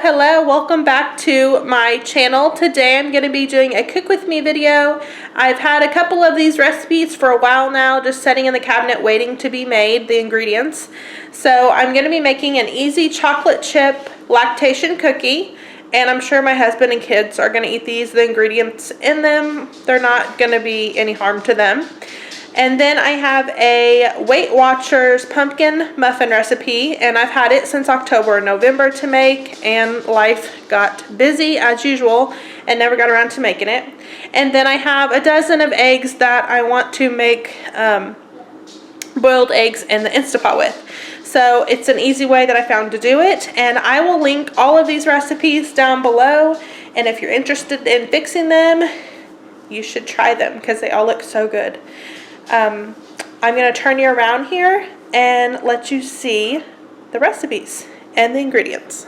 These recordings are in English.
Hello, welcome back to my channel. Today I'm going to be doing a cook with me video. I've had a couple of these recipes for a while now, just sitting in the cabinet waiting to be made, the ingredients. So I'm going to be making an easy chocolate chip lactation cookie, and I'm sure my husband and kids are going to eat these. The ingredients in them, they're not going to be any harm to them. And then I have a Weight Watchers pumpkin muffin recipe, and I've had it since October and November to make, and life got busy as usual and never got around to making it. And then I have a dozen of eggs that I want to make boiled eggs in the Instapot with. So it's an easy way that I found to do it, and I will link all of these recipes down below, and if you're interested in fixing them, you should try them because they all look so good. I'm going to turn you around here and let you see the recipes and the ingredients.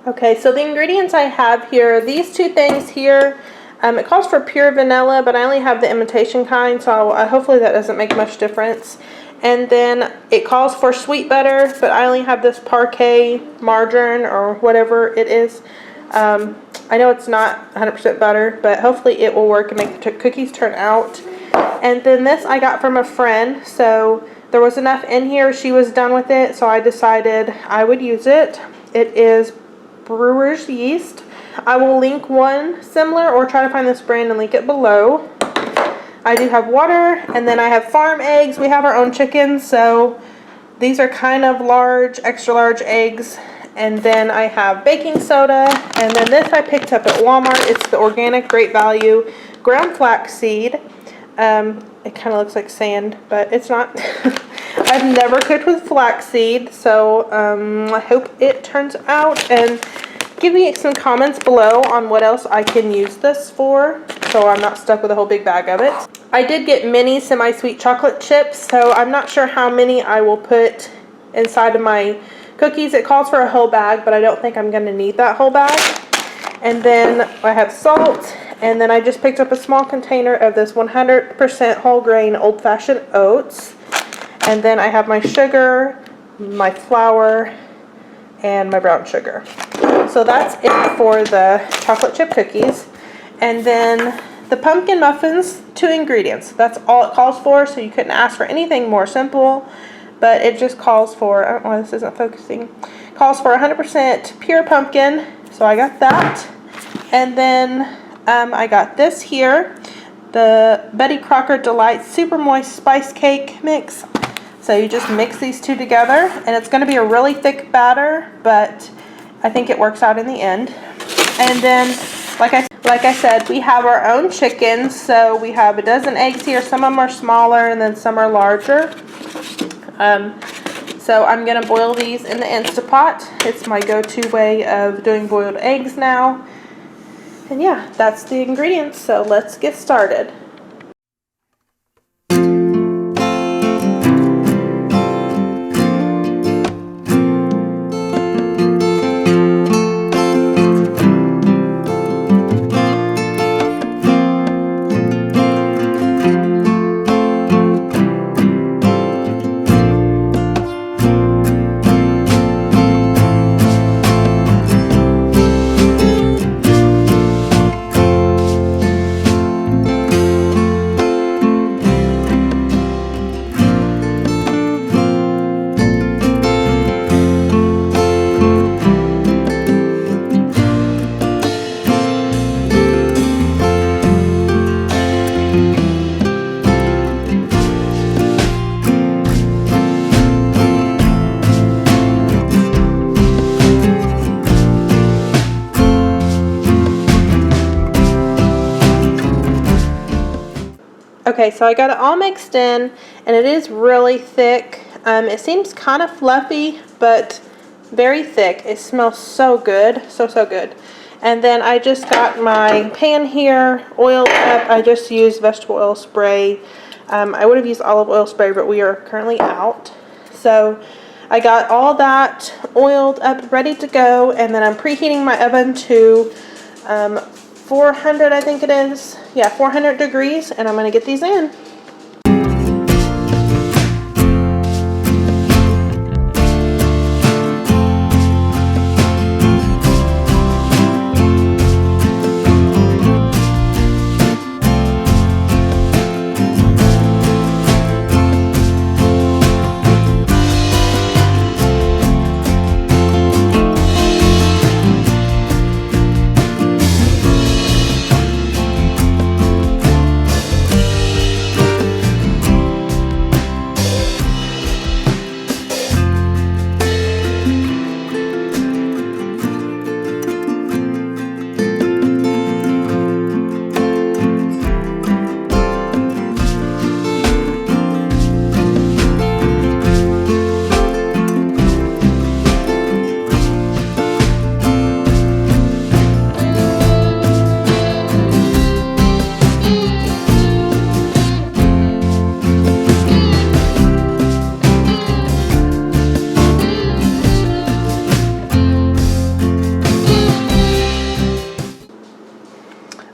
Okay, so the ingredients I have here, these two things here, it calls for pure vanilla, but I only have the imitation kind, so hopefully that doesn't make much difference. And then it calls for sweet butter, but I only have this parquet margarine or whatever it is. I know it's not 100% butter, but hopefully it will work and make the cookies turn out. And then this I got from a friend, so there was enough in here. She was done with it, so I decided I would use it. It is brewer's yeast. I will link one similar or try to find this brand and link it below. I do have water, and then I have farm eggs. We have our own chickens, so these are kind of large, extra large eggs. And then I have baking soda, and then this I picked up at Walmart. It's the organic Great Value ground flax seed. It kind of looks like sand, but it's not. I've never cooked with flaxseed, so I hope it turns out. And give me some comments below on what else I can use this for, so I'm not stuck with a whole big bag of it. I did get mini semi-sweet chocolate chips, so I'm not sure how many I will put inside of my cookies. It calls for a whole bag, but I don't think I'm going to need that whole bag. And then I have salt, and then I just picked up a small container of this 100% whole grain old-fashioned oats. And then I have my sugar, my flour, and my brown sugar. So that's it for the chocolate chip cookies. And then the pumpkin muffins, 2 ingredients. That's all it calls for, so you couldn't ask for anything more simple. But it just calls for, I don't know why this isn't focusing, calls for 100% pure pumpkin, so I got that. And then I got this here, the Betty Crocker Delight Super Moist Spice Cake Mix. So you just mix these two together, and it's going to be a really thick batter, but I think it works out in the end. And then, like I said, we have our own chickens, so we have a dozen eggs here. Some of them are smaller, and then some are larger. So I'm going to boil these in the Instapot. It's my go-to way of doing boiled eggs now. And yeah, that's the ingredients, so let's get started. Okay, so I got it all mixed in, and it is really thick. It seems kind of fluffy, but very thick. It smells so good, so good. And then I just got my pan here, oiled up. I just used vegetable oil spray. I would have used olive oil spray, but we are currently out. So I got all that oiled up, ready to go, and then I'm preheating my oven to 400, I think it is. Yeah, 400 degrees, and I'm going to get these in.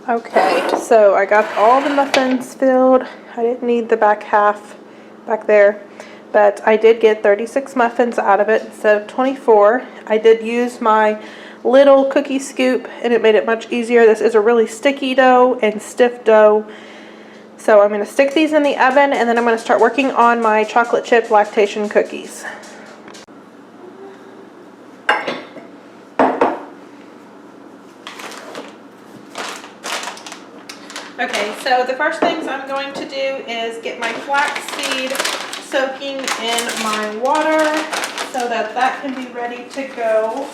Okay, so I got all the muffins filled. I didn't need the back half back there, but I did get 36 muffins out of it instead of 24. I did use my little cookie scoop and it made it much easier. This is a really sticky dough and stiff dough. So I'm going to stick these in the oven and then I'm going to start working on my chocolate chip lactation cookies. Okay, so the first things I'm going to do is get my flaxseed soaking in my water so that that can be ready to go.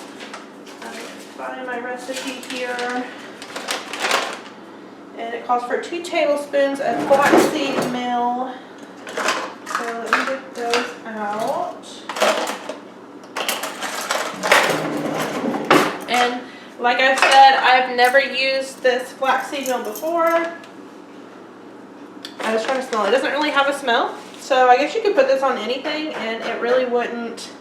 I'm going to find my recipe here. And it calls for 2 tablespoons of flaxseed meal. So let me get those out. And like I've said, I've never used this flaxseed meal before. I was trying to smell it. It doesn't really have a smell. So I guess you could put this on anything and it really wouldn't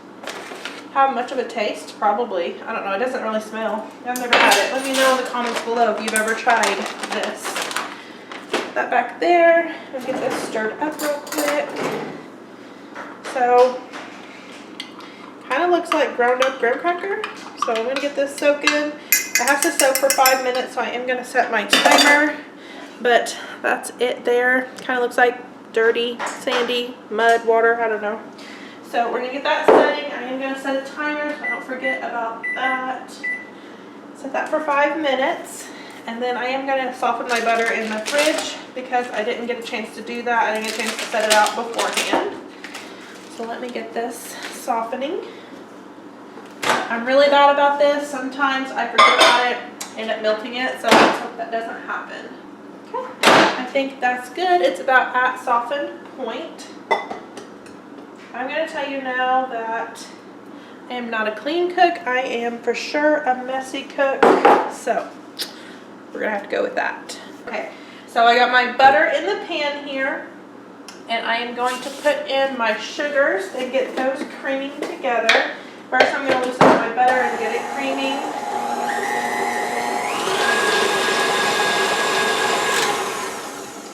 have much of a taste, probably. I don't know. It doesn't really smell. I've never had it. Let me know in the comments below if you've ever tried this. Put that back there. I'll get this stirred up real quick. So, kind of looks like ground up graham cracker. So I'm going to get this soaking. It has to soak for 5 minutes, so I am going to set my timer. But that's it there. Kind of looks like dirty, sandy, mud, water, I don't know. So we're going to get that setting. I am going to set a timer so I don't forget about that. Set that for 5 minutes. And then I am going to soften my butter in the fridge because I didn't get a chance to do that. I didn't get a chance to set it out beforehand. So let me get this softening. I'm really bad about this. Sometimes I forget about it, end up melting it, so let's hope that doesn't happen. Okay, I think that's good. It's about at softened point. I'm going to tell you now that I am not a clean cook. I am for sure a messy cook, so we're going to have to go with that. Okay, so I got my butter in the pan here, and I am going to put in my sugars and get those creaming together. First, I'm going to loosen up my butter and get it creaming.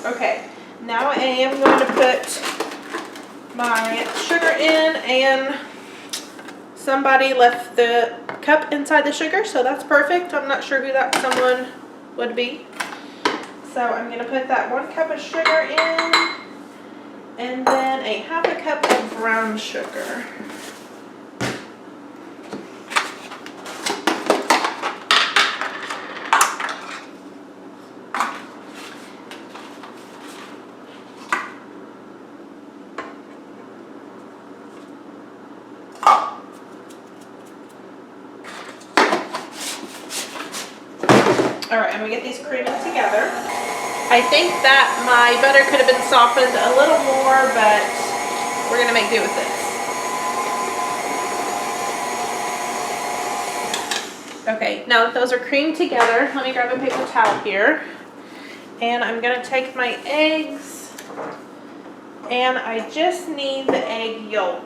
Okay, now I am going to put my sugar in, and somebody left the cup inside the sugar, so that's perfect. I'm not sure who that someone would be. So I'm going to put that 1 cup of sugar in, and then a half a cup of brown sugar. Alright, I'm going to get these creaming together. I think that my butter could have been softened a little more, but we're going to make do with this. Okay, now that those are creamed together, let me grab a paper towel here. And I'm going to take my eggs, and I just need the egg yolk.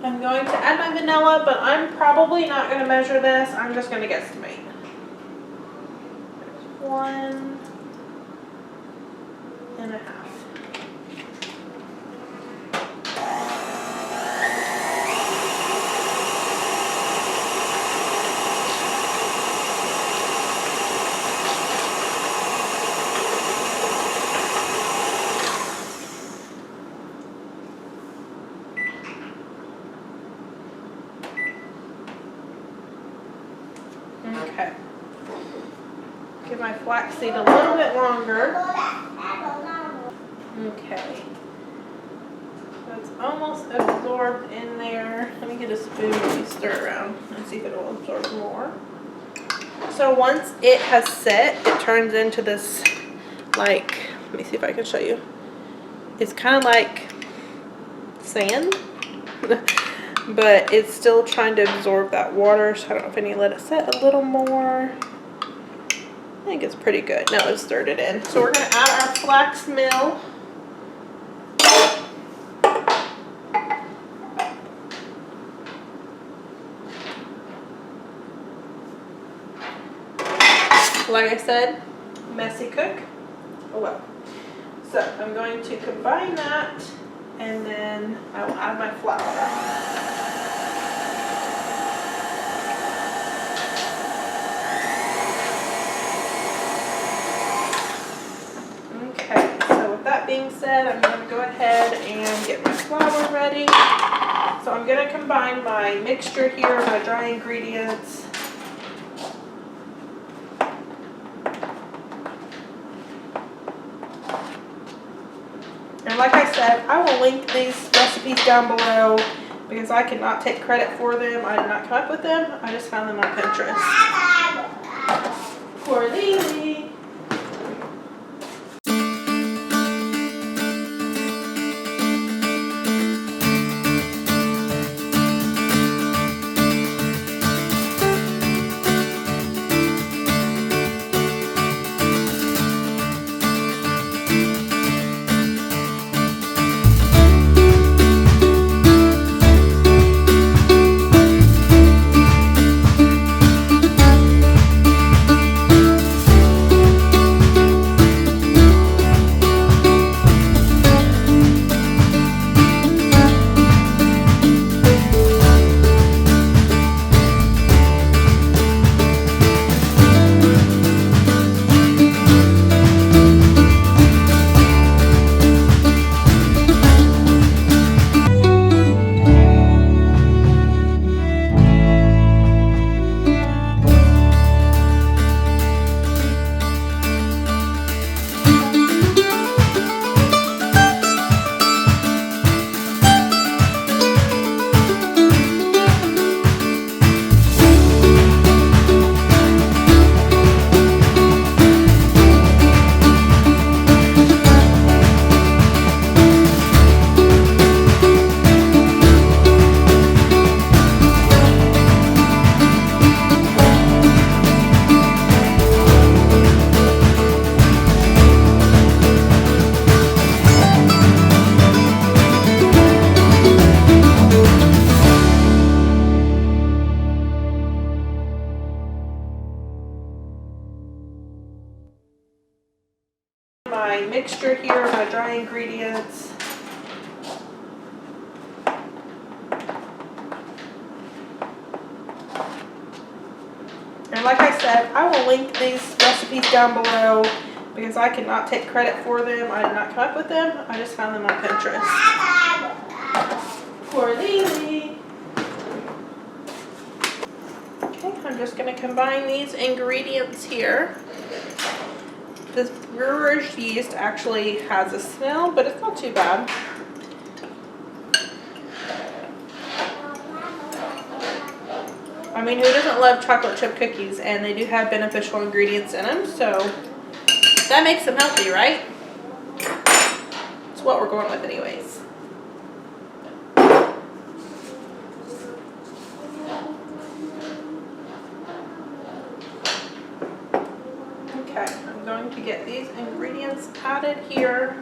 I'm going to add my vanilla, but I'm probably not going to measure this. I'm just going to guesstimate. There's 1 1.5. Okay. Give my flaxseed a little bit longer. Okay. So it's almost absorbed in there. Let me get a spoon and stir around and see if it will absorb more. So once it has set, it turns into this, like, let me see if I can show you. It's kind of like sand, but it's still trying to absorb that water. So I don't know if I need to let it set a little more. I think it's pretty good. Now let's stir it in. So we're going to add our flax meal. Like I said, messy cook. Oh well. So I'm going to combine that, and then I will add my flour. Okay, so with that being said, I'm going to go ahead and get my flour ready. So I'm going to combine my mixture here, my dry ingredients. And like I said, I will link these recipes down below because I cannot take credit for them. I did not come up with them. I just found them on Pinterest. Pour these. My mixture here, my dry ingredients. And like I said, I will link these recipes down below because I cannot take credit for them. I did not come up with them. I just found them on Pinterest. Pour these. Okay, I'm just going to combine these ingredients here. This brewer's yeast actually has a smell, but it's not too bad. I mean, who doesn't love chocolate chip cookies? And they do have beneficial ingredients in them, so that makes them healthy, right? That's what we're going with anyways. Okay, I'm going to get these ingredients added here.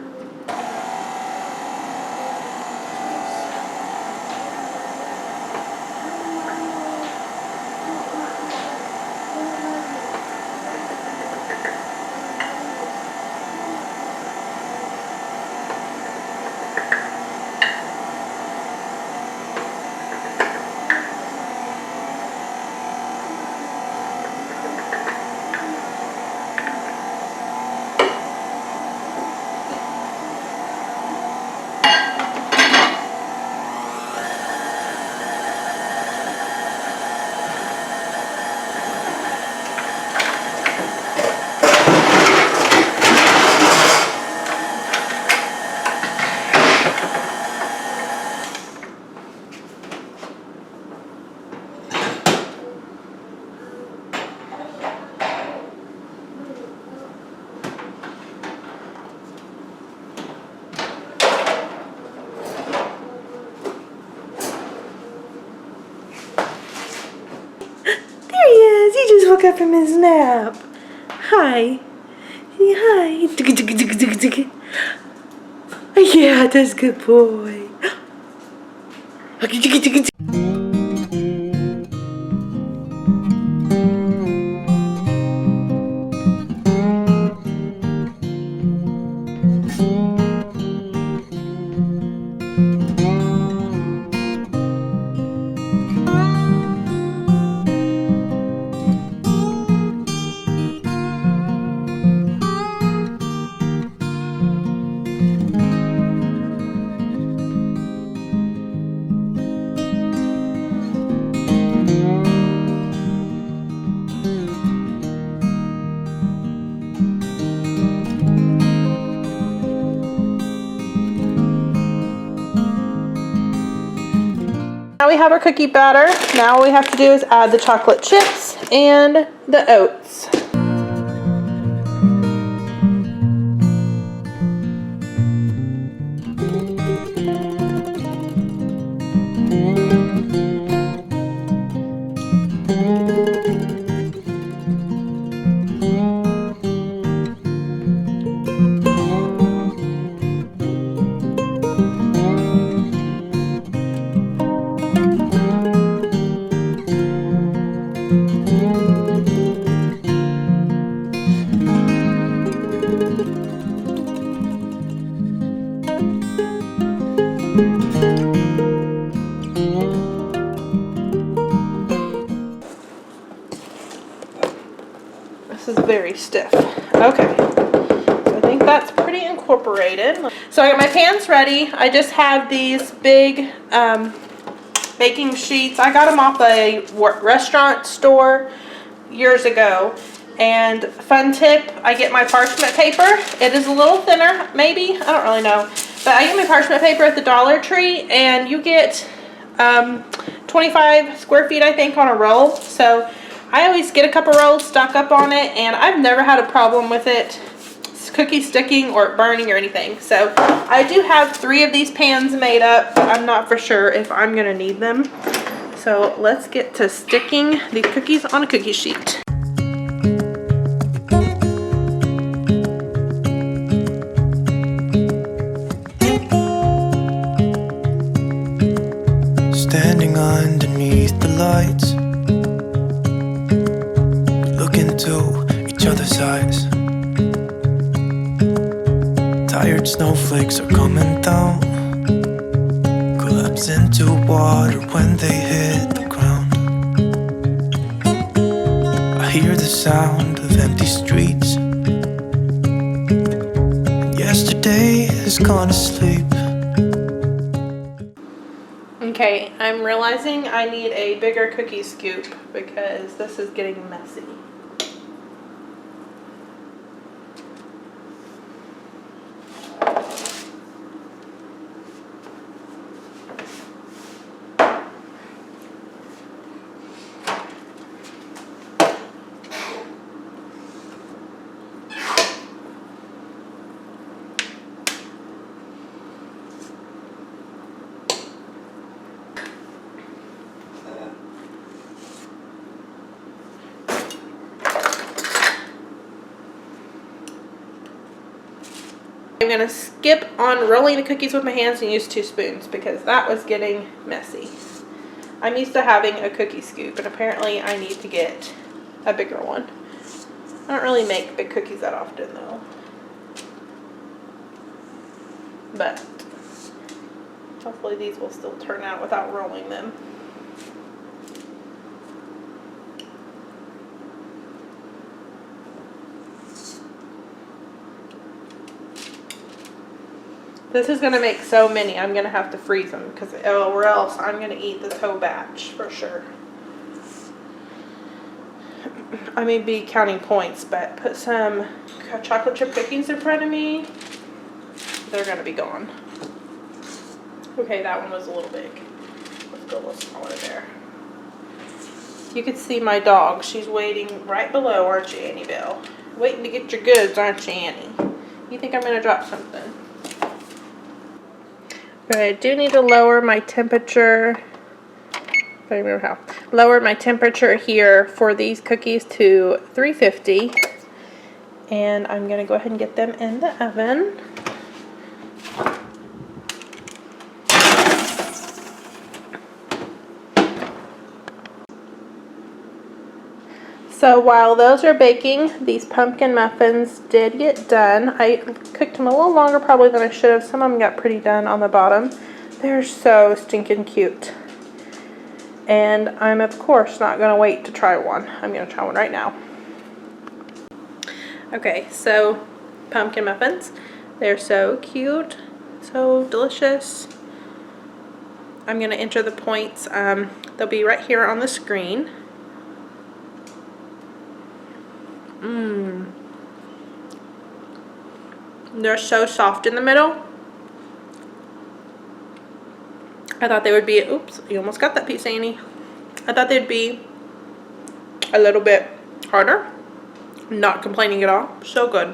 just woke up from his nap. Hi. Hi. Yeah, that's a good boy. Now we have our cookie batter. Now all we have to do is add the chocolate chips and the oats. This is very stiff. Okay, so I think that's pretty incorporated. So I got my pans ready. I just have these big baking sheets. I got them off a restaurant store years ago. And fun tip, I get my parchment paper. It is a little thinner, maybe, I don't really know. But I get my parchment paper at the Dollar Tree, and you get 25 square feet, I think, on a roll. So I always get a couple rolls, stock up on it, and I've never had a problem with it cookie sticking or burning or anything. So I do have 3 of these pans made up, but I'm not for sure if I'm gonna need them. So let's get to sticking these cookies on a cookie sheet. Standing underneath the lights, look into each other's eyes. Tired snowflakes are coming down, collapse into water when they hit the ground. I hear the sound of empty streets, and yesterday has gone to sleep. Okay, I'm realizing I need a bigger cookie scoop because this is getting messy. I'm going to skip on rolling the cookies with my hands and use 2 spoons because that was getting messy. I'm used to having a cookie scoop, and apparently I need to get a bigger one. I don't really make big cookies that often though. But hopefully these will still turn out without rolling them. This is going to make so many, I'm going to have to freeze them because or else I'm going to eat this whole batch for sure. I may be counting points, but put some chocolate chip cookies in front of me. They're going to be gone. Okay, that one was a little big. Let's go a little smaller there. You can see my dog. She's waiting right below, aren't you, Annie Belle? Waiting to get your goods, aren't you, Annie? You think I'm going to drop something? But I do need to lower my temperature if I remember how. Lowered my temperature here for these cookies to 350. And I'm going to go ahead and get them in the oven. So while those are baking, these pumpkin muffins did get done. I cooked them a little longer probably than I should have. Some of them got pretty done on the bottom. They're so stinking cute. And I'm of course not going to wait to try one. I'm going to try one right now. Okay, so pumpkin muffins. They're so cute, so delicious. I'm going to enter the points. They'll be right here on the screen. They're so soft in the middle. I thought they would be, oops, you almost got that piece, Annie. I thought they'd be a little bit harder. Not complaining at all. So good.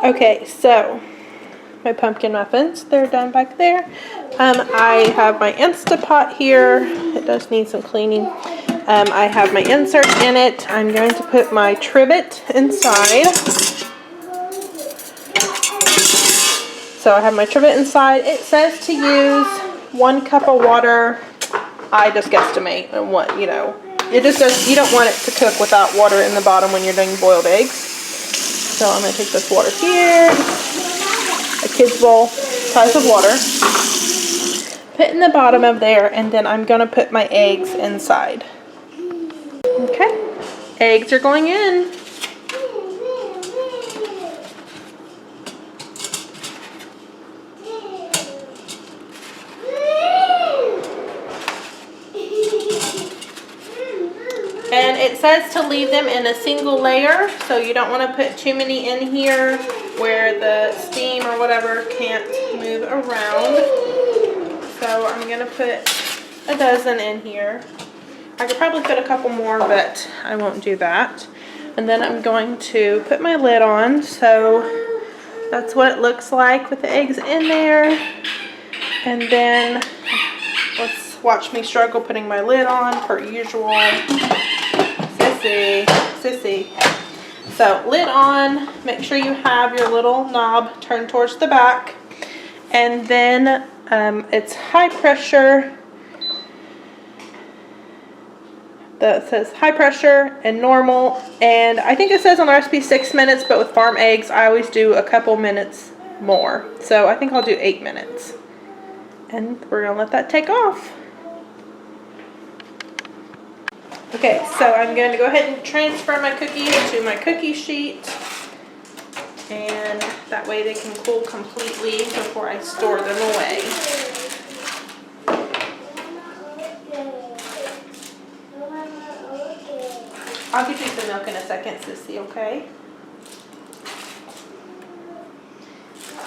Okay, so my pumpkin muffins, they're done back there. I have my Instapot here. It does need some cleaning. I have my insert in it. I'm going to put my trivet inside. So I have my trivet inside. It says to use 1 cup of water. I just guesstimate and what, you know. It just says you don't want it to cook without water in the bottom when you're doing boiled eggs. So I'm going to take this water here, a kid's bowl size of water, put in the bottom of there, and then I'm going to put my eggs inside. Okay, eggs are going in. And it says to leave them in a single layer, so you don't want to put too many in here where the steam or whatever can't move around. So I'm going to put a dozen in here. I could probably put a couple more, but I won't do that. And then I'm going to put my lid on, so that's what it looks like with the eggs in there. And then let's watch me struggle putting my lid on per usual. Sissy. So lid on, make sure you have your little knob turned towards the back, and then it's high pressure. That says high pressure and normal, and I think it says on the recipe 6 minutes, but with farm eggs I always do a couple minutes more, so I think I'll do 8 minutes, and we're gonna let that take off. Okay, so I'm going to go ahead and transfer my cookies to my cookie sheet, and that way they can cool completely before I store them away. I'll get you some milk in a second, Sissy, okay?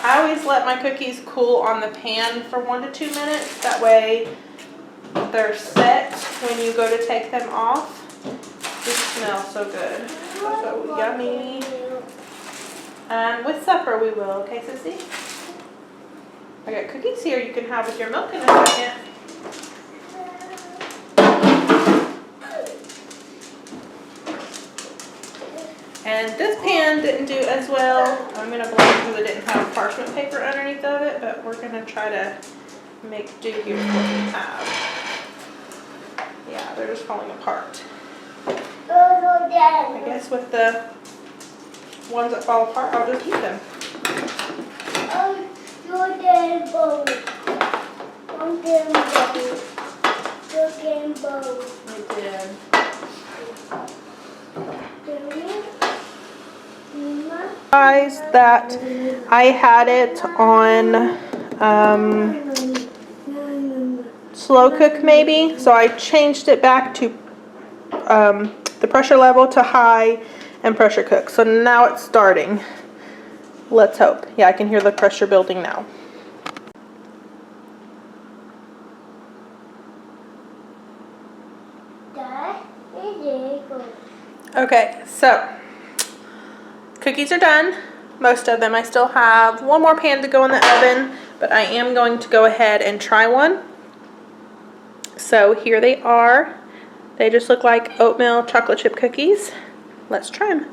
I always let my cookies cool on the pan for 1 to 2 minutes, that way they're set when you go to take them off. They smell so good. So yummy. With supper we will, okay, Sissy? I got cookies here you can have with your milk in a second. And this pan didn't do as well. I'm going to blame it because it didn't have parchment paper underneath of it, but we're going to try to make do here with what we have. Yeah, they're just falling apart. I guess with the ones that fall apart, I'll just eat them. I did. Guys, that I had it on slow cook maybe, so I changed it back to the pressure level to high and pressure cook. So now it's starting. Let's hope. Yeah, I can hear the pressure building now. Okay, so cookies are done. Most of them. I still have one more pan to go in the oven, but I am going to go ahead and try one. So here they are. They just look like oatmeal chocolate chip cookies. Let's try them.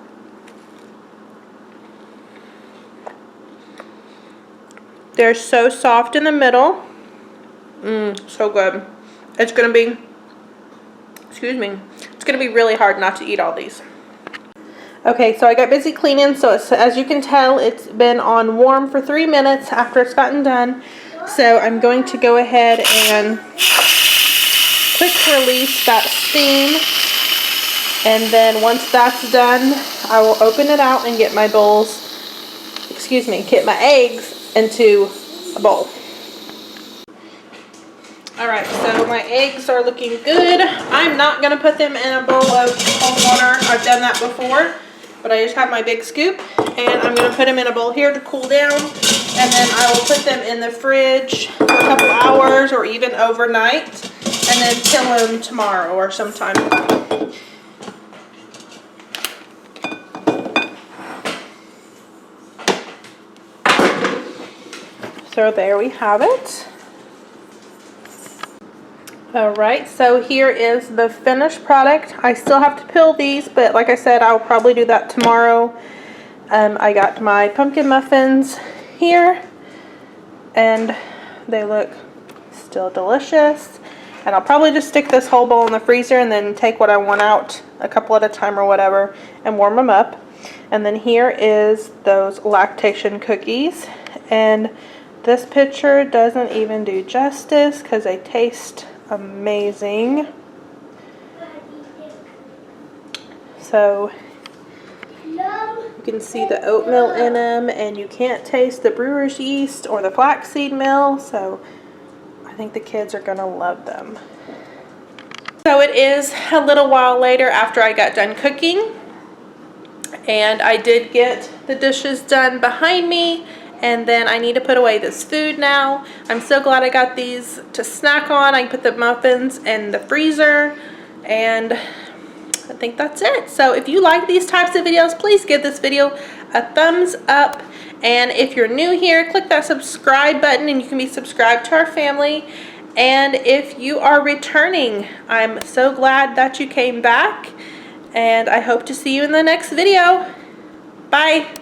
They're so soft in the middle. So good. It's gonna be, excuse me, it's gonna be really hard not to eat all these. Okay, so I got busy cleaning, so as you can tell, it's been on warm for 3 minutes after it's gotten done. So I'm going to go ahead and quick release that steam, and then once that's done, I will open it out and get my get my eggs into a bowl. Alright, so my eggs are looking good. I'm not going to put them in a bowl of cold water. I've done that before, but I just have my big scoop, and I'm going to put them in a bowl here to cool down, and then I will put them in the fridge for a couple hours or even overnight, and then kill them tomorrow or sometime. So there we have it. Alright, so here is the finished product. I still have to peel these, but like I said, I'll probably do that tomorrow. I got my pumpkin muffins here, and they look still delicious. And I'll probably just stick this whole bowl in the freezer and then take what I want out a couple at a time or whatever and warm them up. And then here is those lactation cookies. And this picture doesn't even do justice because they taste amazing. So you can see the oatmeal in them, and you can't taste the brewer's yeast or the flaxseed meal. So I think the kids are gonna love them. So it is a little while later after I got done cooking, and I did get the dishes done behind me, and then I need to put away this food now. I'm so glad I got these to snack on. I can put the muffins in the freezer, and I think that's it. So if you like these types of videos, please give this video a thumbs up. And if you're new here, click that subscribe button and you can be subscribed to our family. And if you are returning, I'm so glad that you came back, and I hope to see you in the next video. Bye.